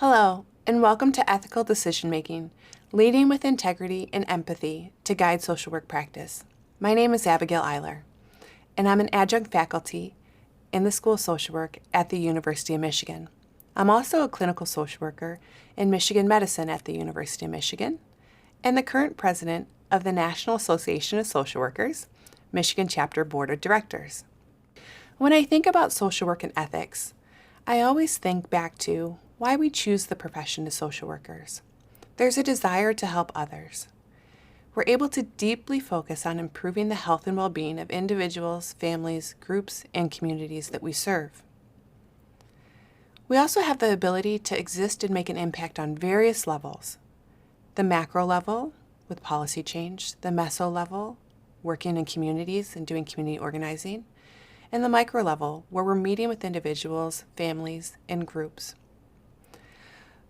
Hello, and welcome to Ethical Decision Making, Leading with Integrity and Empathy to Guide Social Work Practice. My name is Abigail Eiler, and I'm an adjunct faculty in the School of Social Work at the University of Michigan. I'm also a clinical social worker in Michigan Medicine at the University of Michigan, and the current president of the National Association of Social Workers, Michigan Chapter Board of Directors. When I think about social work and ethics, I always think back to why we choose the profession as social workers. There's a desire to help others. We're able to deeply focus on improving the health and well-being of individuals, families, groups, and communities that we serve. We also have the ability to exist and make an impact on various levels. The macro level, with policy change, the meso level, working in communities and doing community organizing, and the micro level, where we're meeting with individuals, families, and groups.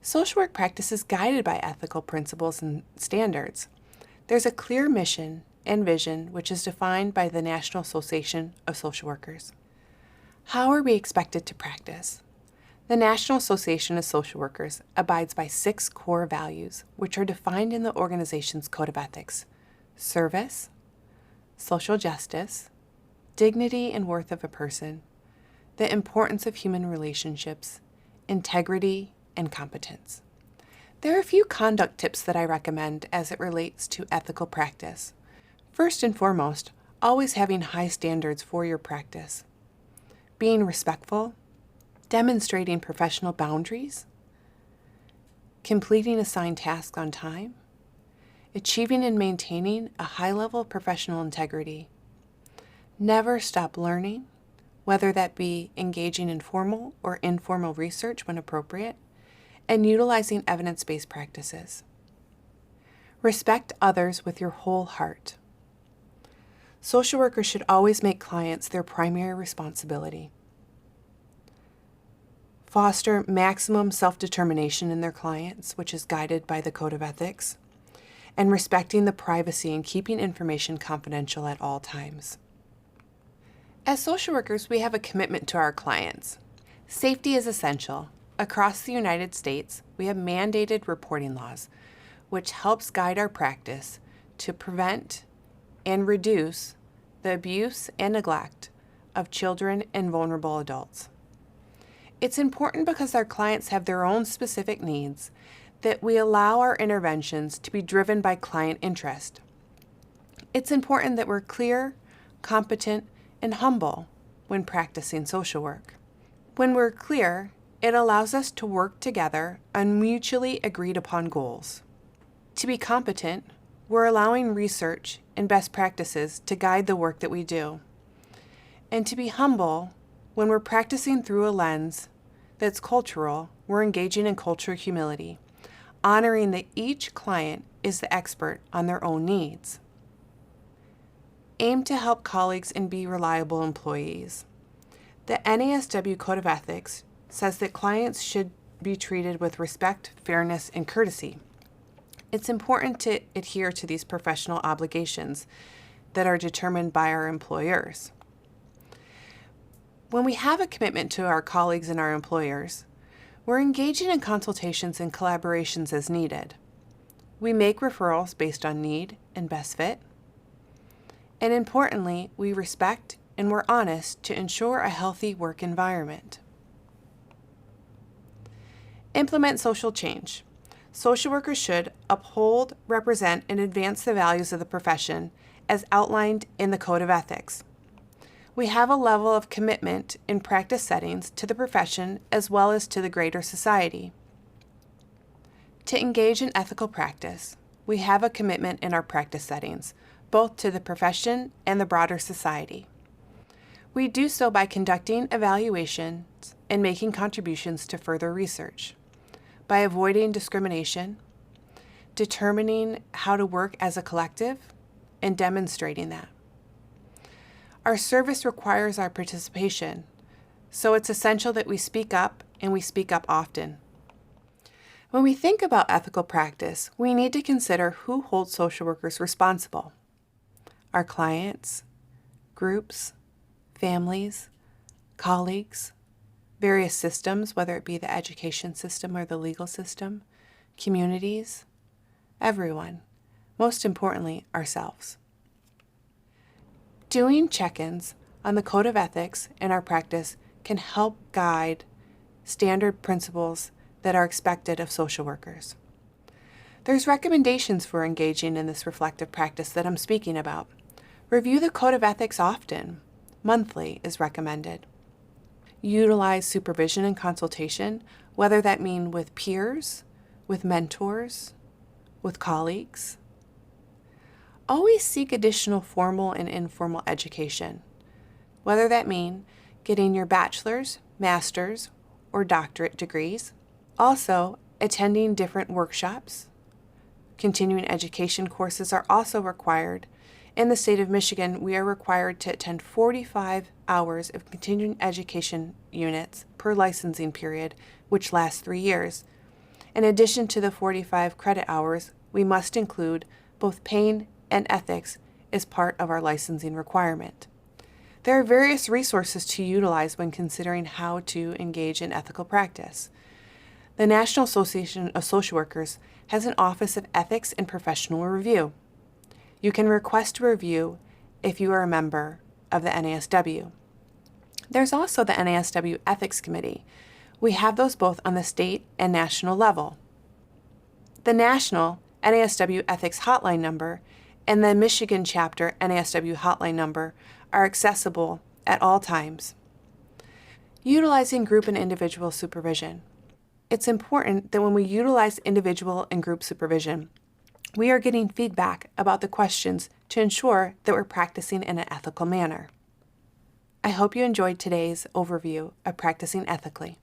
Social work practice is guided by ethical principles and standards. There's a clear mission and vision which is defined by the National Association of Social Workers. How are we expected to practice? The National Association of Social Workers abides by 6 core values which are defined in the organization's Code of Ethics: service, social justice, dignity and worth of a person, the importance of human relationships, integrity, and competence. There are a few conduct tips that I recommend as it relates to ethical practice. First and foremost, always having high standards for your practice. Being respectful, demonstrating professional boundaries, completing assigned tasks on time, achieving and maintaining a high level of professional integrity. Never stop learning, whether that be engaging in formal or informal research when appropriate, and utilizing evidence-based practices. Respect others with your whole heart. Social workers should always make clients their primary responsibility. Foster maximum self-determination in their clients, which is guided by the Code of Ethics, and respecting the privacy and keeping information confidential at all times. As social workers, we have a commitment to our clients. Safety is essential. Across the United States, we have mandated reporting laws, which helps guide our practice to prevent and reduce the abuse and neglect of children and vulnerable adults. It's important because our clients have their own specific needs that we allow our interventions to be driven by client interest. It's important that we're clear, competent, and humble when practicing social work. When we're clear, it allows us to work together on mutually agreed upon goals. To be competent, we're allowing research and best practices to guide the work that we do. And to be humble, when we're practicing through a lens that's cultural, we're engaging in cultural humility, honoring that each client is the expert on their own needs. Aim to help colleagues and be reliable employees. The NASW Code of Ethics says that clients should be treated with respect, fairness, and courtesy. It's important to adhere to these professional obligations that are determined by our employers. When we have a commitment to our colleagues and our employers, we're engaging in consultations and collaborations as needed. We make referrals based on need and best fit. And importantly, we respect and we're honest to ensure a healthy work environment. Implement social change. Social workers should uphold, represent, and advance the values of the profession as outlined in the Code of Ethics. We have a level of commitment in practice settings to the profession as well as to the greater society. To engage in ethical practice, we have a commitment in our practice settings, both to the profession and the broader society. We do so by conducting evaluations and making contributions to further research, by avoiding discrimination, determining how to work as a collective, and demonstrating that. Our service requires our participation, so it's essential that we speak up and we speak up often. When we think about ethical practice, we need to consider who holds social workers responsible. Our clients, groups, families, colleagues, various systems, whether it be the education system or the legal system, communities, everyone, most importantly, ourselves. Doing check-ins on the code of ethics in our practice can help guide standard principles that are expected of social workers. There's recommendations for engaging in this reflective practice that I'm speaking about. Review the code of ethics often. Monthly is recommended. Utilize supervision and consultation, whether that mean with peers, with mentors, with colleagues. Always seek additional formal and informal education, whether that mean getting your bachelor's, master's, or doctorate degrees. Also, attending different workshops. Continuing education courses are also required. In the state of Michigan, we are required to attend 45 hours of continuing education units per licensing period, which lasts 3 years. In addition to the 45 credit hours, we must include both pain and ethics as part of our licensing requirement. There are various resources to utilize when considering how to engage in ethical practice. The National Association of Social Workers has an Office of Ethics and Professional Review. You can request a review if you are a member of the NASW. There's also the NASW Ethics Committee. We have those both on the state and national level. The national NASW Ethics Hotline number and the Michigan chapter NASW hotline number are accessible at all times. Utilizing group and individual supervision. It's important that when we utilize individual and group supervision, we are getting feedback about the questions to ensure that we're practicing in an ethical manner. I hope you enjoyed today's overview of practicing ethically.